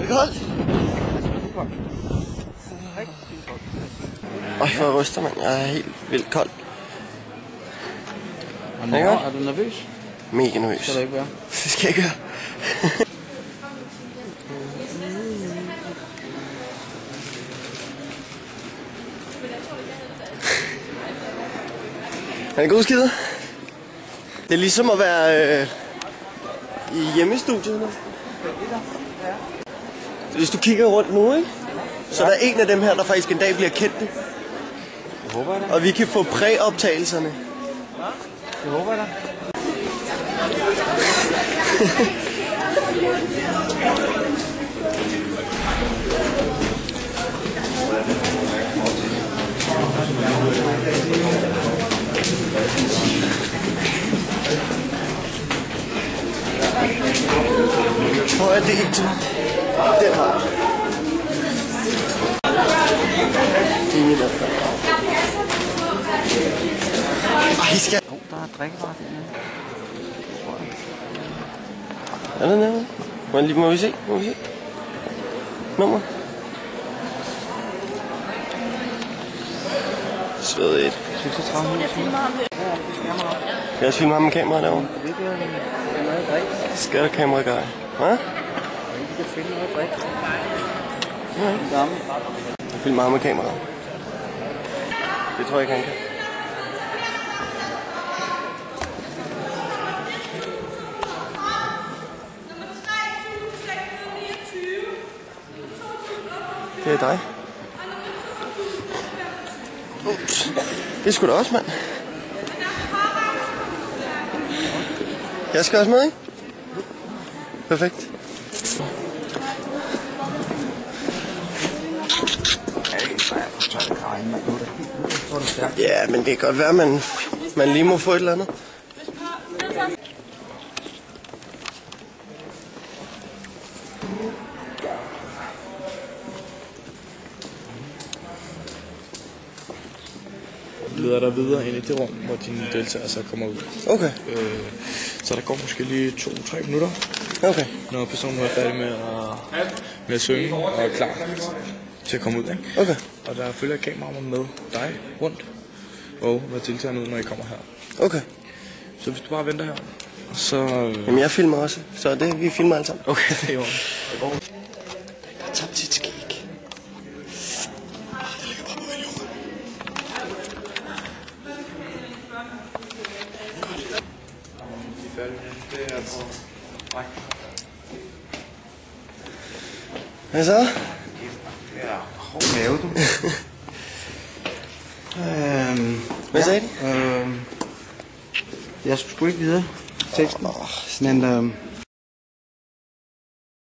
det koldt? Øj, hvor ryster man. Jeg er helt vildt kold. Er du nervøs? Mega nervøs. Skal du ikke være? Det skal jeg gøre. Er det god skider? Det er ligesom at være i hjemmestudiet nu. Hvis du kigger rundt nu, ikke? Så der er en af dem her, der faktisk en dag bliver kendte. Jeg håber det. Og vi kan få præoptagelserne. Jeg håber det. Hvor er det ikke til? Den har Ej, skal... Der er drikkevarer derinde. Er det nærmere? Må vi se? Nummer? Sved 1. 36. Jeg filmer ham med kameraet derovre. Skal der kamera gøre? Hvad? Vi kan finde noget drik. Jeg filmer ham med kameraet. Det tror jeg ikke, han kan. Det er dig. Ups. Det er sgu da også, mand. Jeg skal også med, ikke? Perfekt. Ja, men det kan godt være, man lige må få et eller andet. Leder dig videre ind i det rum, hvor dine deltagere så kommer ud. Okay. Så der går måske lige 2-3 minutter, Okay. når personen er færdig med at synge og er klar til at komme ud. Ikke? Okay. Og der følger kameraer med dig rundt, og hvad deltagerne ud, når I kommer her. Okay. Så hvis du bare venter her, så... Jamen, jeg filmer også, så det, vi filmer alle sammen. Okay, det er jo. Jeg har tabt sit skæg. Hvad så? Ja, hård mave, du. Hvad sagde du? Jeg skulle sgu ikke videre teksten, men